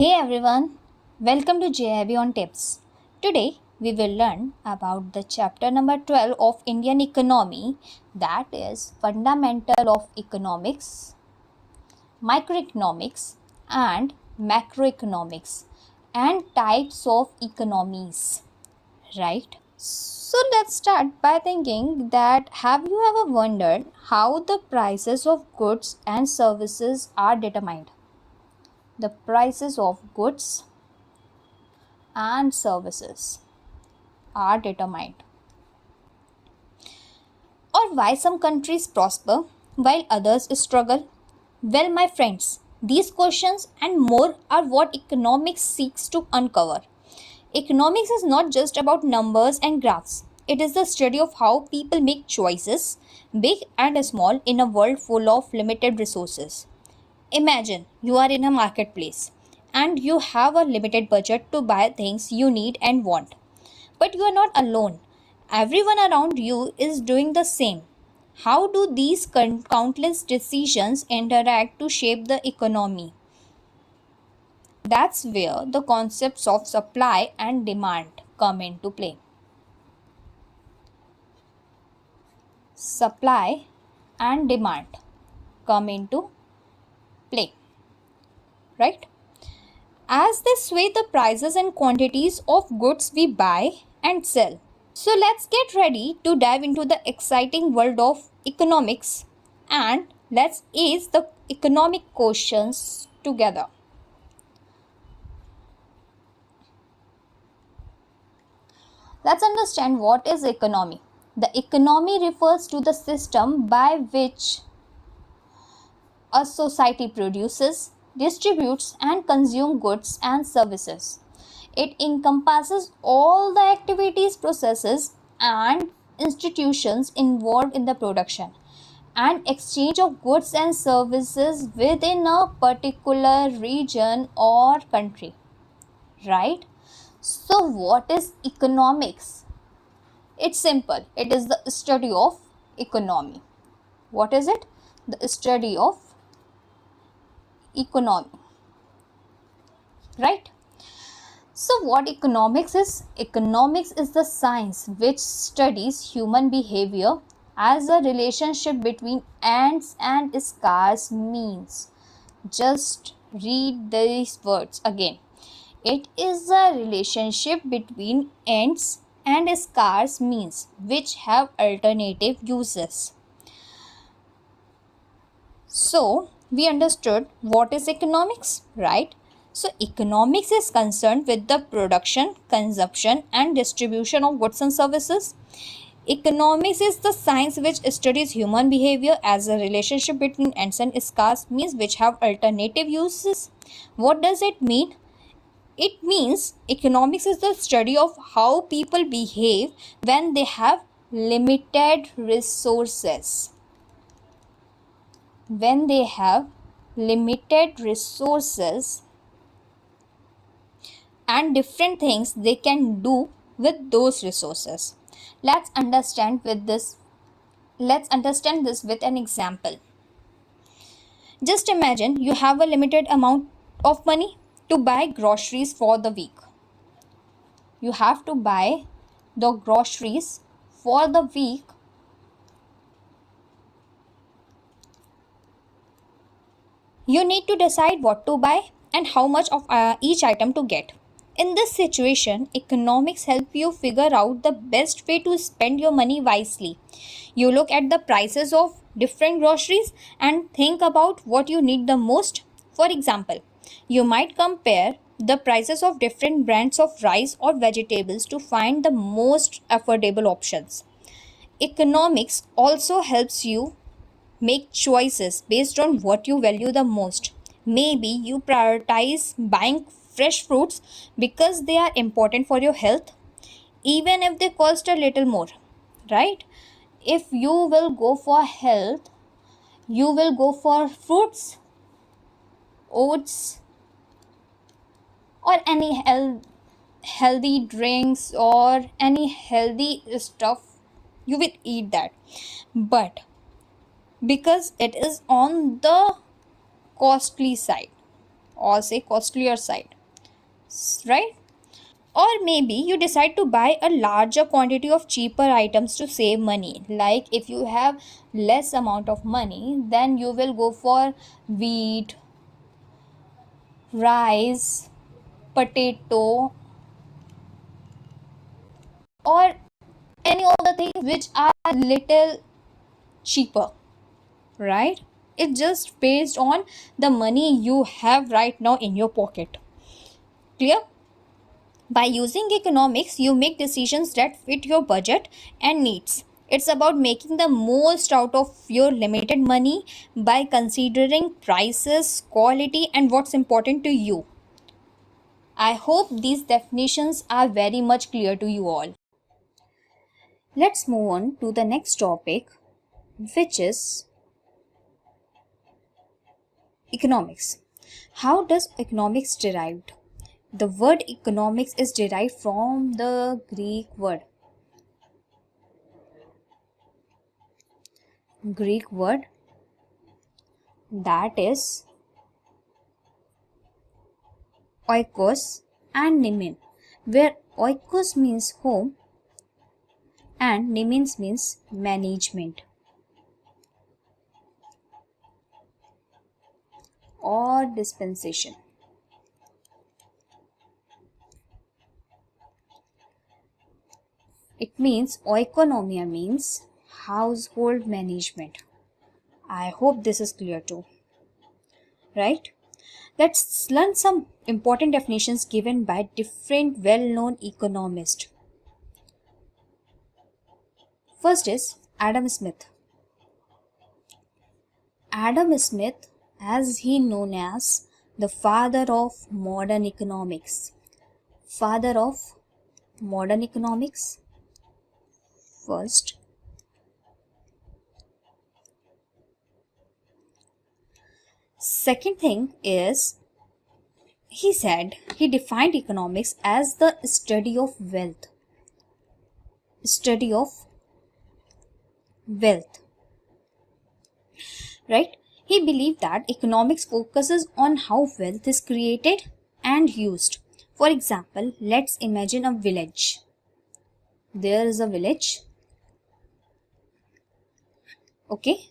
Hey everyone, welcome to JAIIB on Tips. Today we will learn about the chapter number 12 of Indian economy, that is fundamental of economics, microeconomics and macroeconomics and types of economies, right? So let's start by thinking that have you ever wondered how the prices of goods and services are determined? The prices of goods and services are determined, or why some countries prosper while others struggle? Well, my friends, these questions and more are what economics seeks to uncover. Economics is not just about numbers and graphs, it is the study of how people make choices, big and small, in a world full of limited resources. Imagine you are in a marketplace and you have a limited budget to buy things you need and want. But you are not alone. Everyone around you is doing the same. How do these countless decisions interact to shape the economy? That's where the concepts of supply and demand come into play. Supply and demand come into play, right? As they sway the prices and quantities of goods we buy and sell. So let's get ready to dive into the exciting world of economics and let's ace the economic questions together. Let's understand what is economy. The economy refers to the system by which a society produces, distributes and consumes goods and services. It encompasses all the activities, processes and institutions involved in the production and exchange of goods and services within a particular region or country, right? So what is economics? It's simple. It is the study of economy. What is it? The study of economy, right? So what economics is? Economics is the science which studies human behavior as a relationship between ends and scarce means. Just read these words again. It is a relationship between ends and scarce means which have alternative uses. So we understood what is economics, right? So economics is concerned with the production, consumption and distribution of goods and services. Economics is the science which studies human behavior as a relationship between ends and scarce means which have alternative uses. What does it mean? It means economics is the study of how people behave when they have limited resources. When they have limited resources and different things they can do with those resources. Let's understand this with an example. Just imagine you have a limited amount of money to buy groceries for the week. You have to buy the groceries for the week. You need to decide what to buy and how much of each item to get. In this situation, economics help you figure out the best way to spend your money wisely. You look at the prices of different groceries and think about what you need the most. For example, you might compare the prices of different brands of rice or vegetables to find the most affordable options. Economics also helps you make choices based on what you value the most. Maybe you prioritize buying fresh fruits because they are important for your health, even if they cost a little more, right? If you will go for health, you will go for fruits, oats, or any healthy drinks or any healthy stuff. You will eat that. But because it is on the costly side or say costlier side, right? Or maybe you decide to buy a larger quantity of cheaper items to save money. Like if you have less amount of money, then you will go for wheat, rice, potato, or any of the things which are little cheaper, right? It's just based on the money you have right now in your pocket. Clear? By using economics, you make decisions that fit your budget and needs. It's about making the most out of your limited money by considering prices, quality, and what's important to you. I hope these definitions are very much clear to you all. Let's move on to the next topic, which is economics. How does economics derived? The word economics is derived from the Greek word that is oikos and nemin, where oikos means home and nemins means management or dispensation. It means oikonomia means household management. I hope this is clear too, right? Let's learn some important definitions given by different well-known economists. First is Adam Smith. Adam Smith, as he known as the father of modern economics. Father of modern economics. First. Second thing is, he said he defined economics as the study of wealth. Study of wealth. Right? He believed that economics focuses on how wealth is created and used. For example, let's imagine a village. There is a village, okay,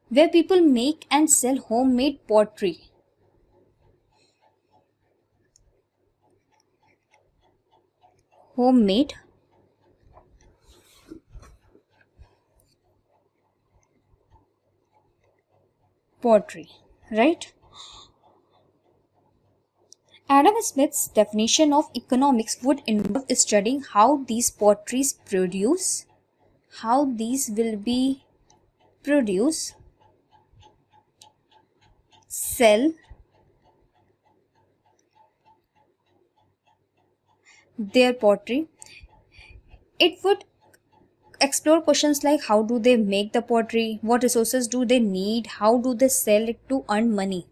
where people make and sell homemade pottery. Homemade pottery, right? Adam Smith's definition of economics would involve studying how these potteries produce, how these will be produced, sell, their pottery. It would explore questions like how do they make the pottery, what resources do they need, how do they sell it to earn money,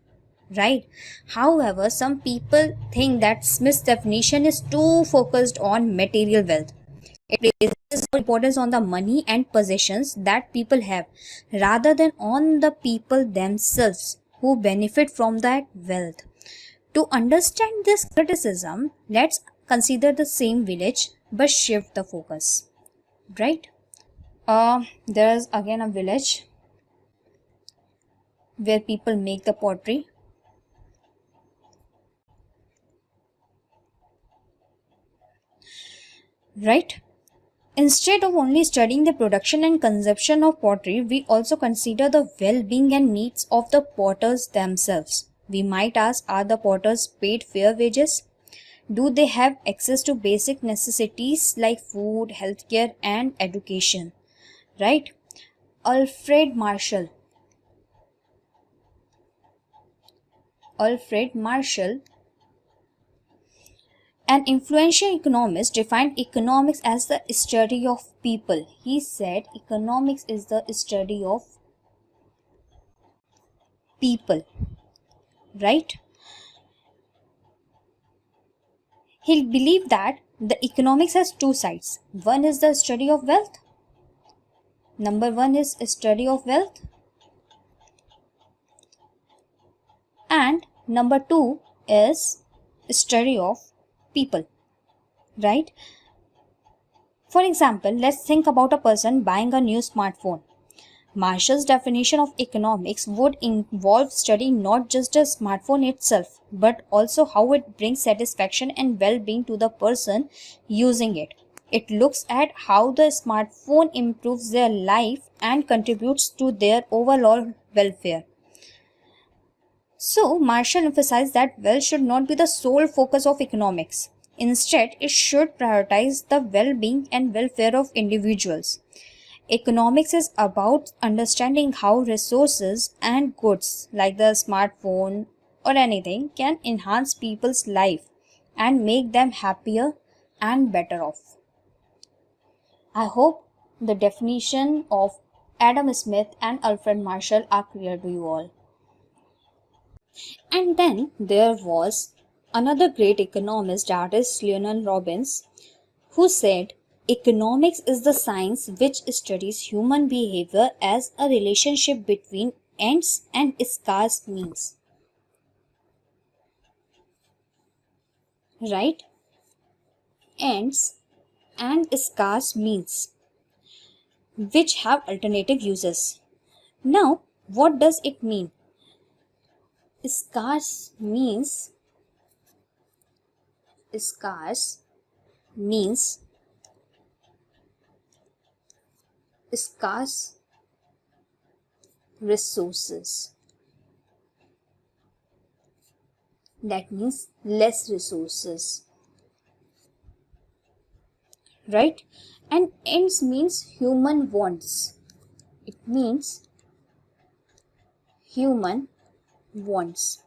right? However, some people think that Smith's definition is too focused on material wealth. It places more importance on the money and possessions that people have rather than on the people themselves who benefit from that wealth. To understand this criticism, let's consider the same village but shift the focus, right? There is again a village where people make the pottery. Right? Instead of only studying the production and consumption of pottery, we also consider the well-being and needs of the potters themselves. We might ask, are the potters paid fair wages? Do they have access to basic necessities like food, healthcare, and education? Right? Alfred Marshall, an influential economist, defined economics as the study of people. He said economics is the study of people, right? He believed that the economics has two sides. One is the study of wealth. Number one is study of wealth. And Number two is study of people, right? For example, let's think about a person buying a new smartphone. Marshall's definition of economics would involve studying not just the smartphone itself, but also how it brings satisfaction and well being to the person using it. It looks at how the smartphone improves their life and contributes to their overall welfare. So, Marshall emphasized that wealth should not be the sole focus of economics. Instead, it should prioritize the well being and welfare of individuals. Economics is about understanding how resources and goods like the smartphone or anything can enhance people's life and make them happier and better off. I hope the definition of Adam Smith and Alfred Marshall are clear to you all. And then there was another great economist, that is Leonard Robbins, who said economics is the science which studies human behavior as a relationship between ends and scarce means. Right? Ends and scarce means, which have alternative uses. Now, what does it mean? Scarce means scarce resources. That means less resources, right? And ends means human wants. It means human wants,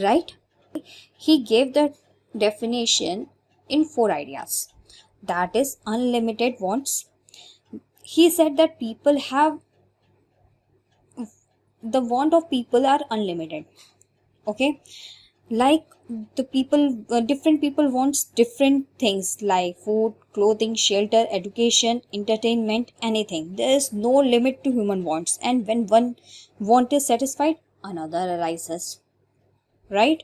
right? He gave the definition in 4 ideas, that is unlimited wants. He said that people have the want of people are unlimited, okay? Like different people wants different things like food, clothing, shelter, education, entertainment, anything. There is no limit to human wants, and when one want is satisfied, another arises, right?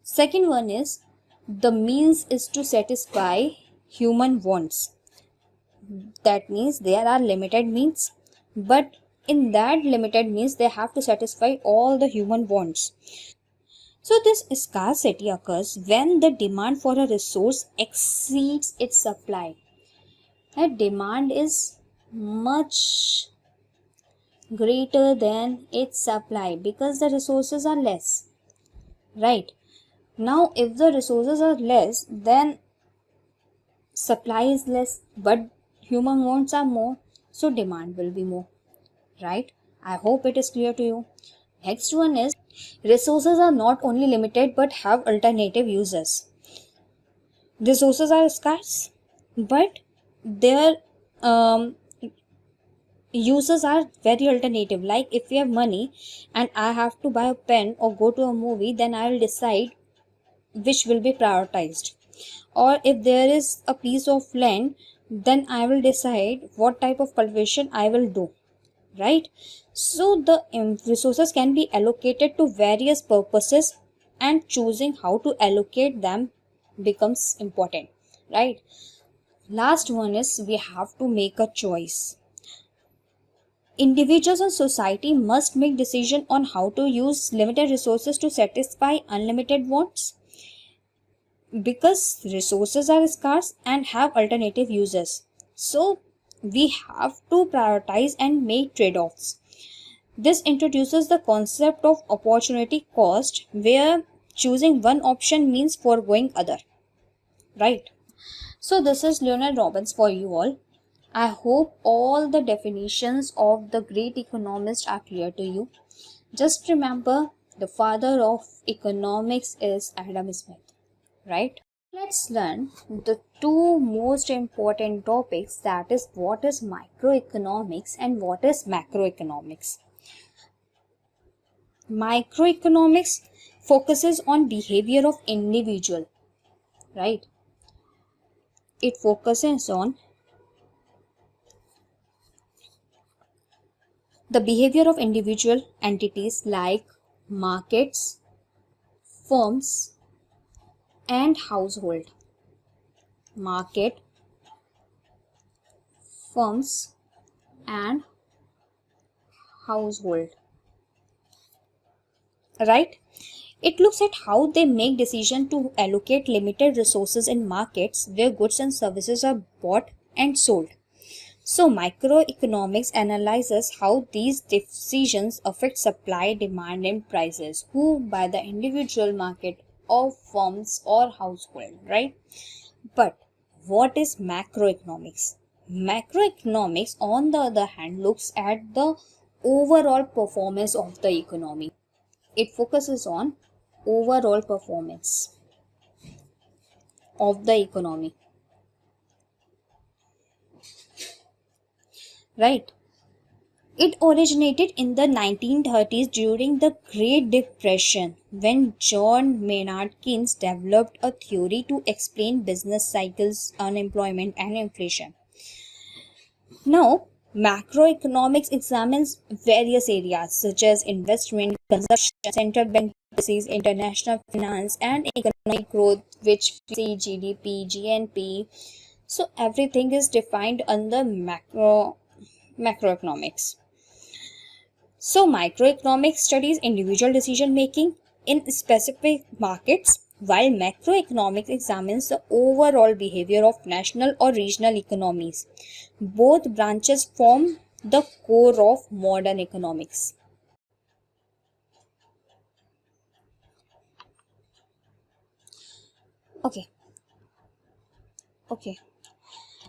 Second one is the means is to satisfy human wants. That means there are limited means, but in that limited means they have to satisfy all the human wants. So this scarcity occurs when the demand for a resource exceeds its supply. And demand is much greater than its supply because the resources are less, right? Now if the resources are less, then supply is less, but human wants are more, so demand will be more, right? I hope it is clear to you. Next one is resources are not only limited but have alternative uses. Resources are scarce, but their uses are very alternative. Like if we have money and I have to buy a pen or go to a movie, then I will decide which will be prioritized. Or if there is a piece of land, then I will decide what type of cultivation I will do, right? So the resources can be allocated to various purposes, and choosing how to allocate them becomes important, right? Last one is we have to make a choice. Individuals and society must make decision on how to use limited resources to satisfy unlimited wants, because resources are scarce and have alternative uses. So we have to prioritize and make trade-offs. This introduces the concept of opportunity cost, where choosing one option means foregoing other, right? So this is Leonard Robbins for you all. I hope all the definitions of the great economist are clear to you. Just remember, the father of economics is Adam Smith, right? Let's learn the two most important topics, that is what is microeconomics and what is macroeconomics. Microeconomics focuses on behavior of individual, right? It focuses on the behavior of individual entities like markets, firms, and household. Market, firms, and household. Right? It looks at how they make decisions to allocate limited resources in markets where goods and services are bought and sold. So microeconomics analyzes how these decisions affect supply, demand, and prices, who by the individual market of firms or household, right? But what is macroeconomics? Macroeconomics, on the other hand, looks at the overall performance of the economy. It focuses on overall performance of the economy, right? It originated in the 1930s during the Great Depression when John Maynard Keynes developed a theory to explain business cycles, unemployment, and inflation. Now, macroeconomics examines various areas such as investment, consumption, central bank policies, international finance, and economic growth, which we see GDP, GNP. So everything is defined under macroeconomics. So microeconomics studies individual decision making in specific markets, while macroeconomics examines the overall behavior of national or regional economies. Both branches form the core of modern economics. Okay. Okay.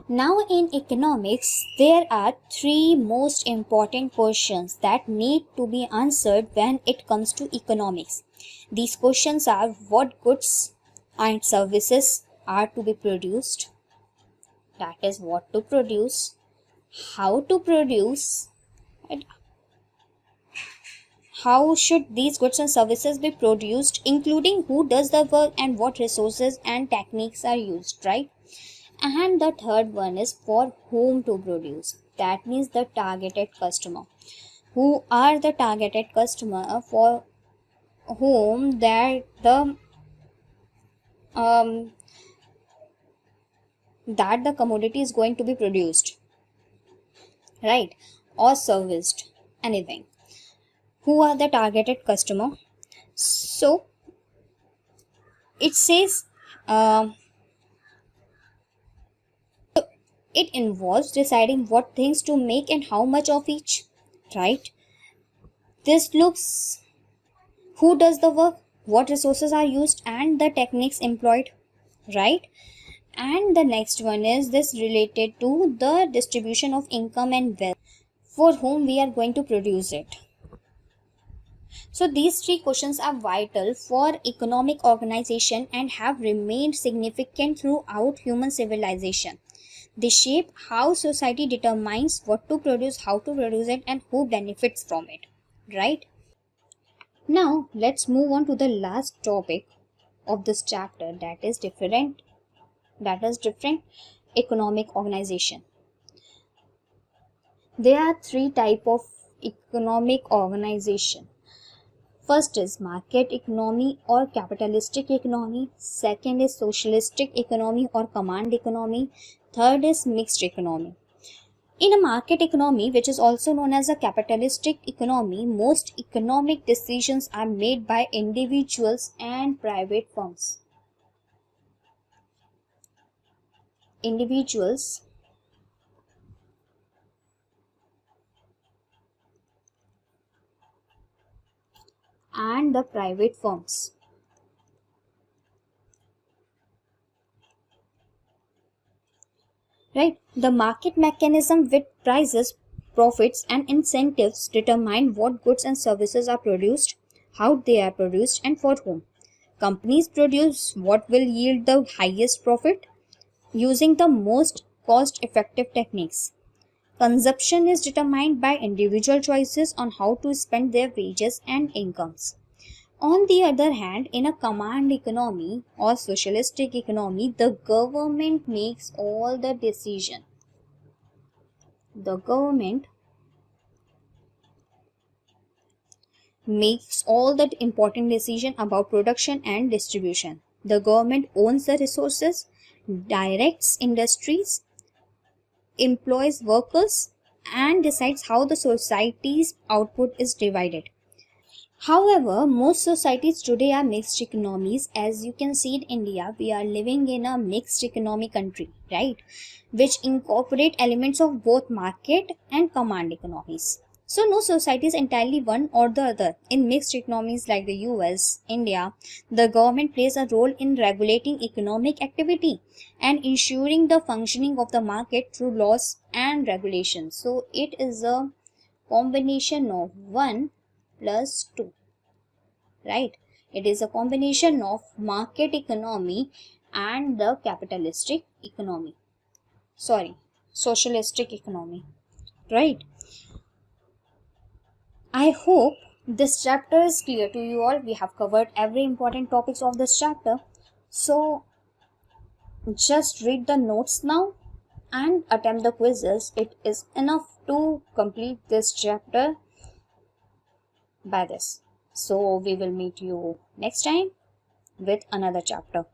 Now, in economics, there are three most important questions that need to be answered when it comes to economics. These questions are: what goods and services are to be produced? That is, what to produce, how to produce, and how should these goods and services be produced, including who does the work and what resources and techniques are used, right? And the third one is for whom to produce. That means the targeted customer. Who are the targeted customer for whom um, that the commodity is going to be produced, right? Or serviced, anything. Who are the targeted customer? So it says it involves deciding what things to make and how much of each, right? This looks who does the work, what resources are used, and the techniques employed, right? And the next one is this related to the distribution of income and wealth, for whom we are going to produce it. So these three questions are vital for economic organization and have remained significant throughout human civilization. They shape how society determines what to produce, how to produce it, and who benefits from it, right? Now, let's move on to the last topic of this chapter, that is different economic organization. There are three type of economic organization. First is market economy or capitalistic economy. Second is socialistic economy or command economy. Third is mixed economy. In a market economy, which is also known as a capitalistic economy, most economic decisions are made by individuals and private firms. Individuals and the private firms. Right? The market mechanism with prices, profits, and incentives determine what goods and services are produced, how they are produced, and for whom. Companies produce what will yield the highest profit using the most cost effective techniques. Consumption is determined by individual choices on how to spend their wages and incomes. On the other hand, in a command economy or socialistic economy, the government makes all the decision. The government makes all the important decision about production and distribution. The government owns the resources, directs industries, employs workers, and decides how the society's output is divided. However, most societies today are mixed economies. As you can see in India, we are living in a mixed economy country, right? Which incorporate elements of both market and command economies. So no society is entirely one or the other. In mixed economies like the US, India, the government plays a role in regulating economic activity and ensuring the functioning of the market through laws and regulations. So it is a combination of 1 plus 2, right? It is a combination of market economy and the capitalistic economy, sorry, socialistic economy, right? I hope this chapter is clear to you all. We have covered every important topics of this chapter, so just read the notes now and attempt the quizzes. It is enough to complete this chapter by this. So we will meet you next time with another chapter.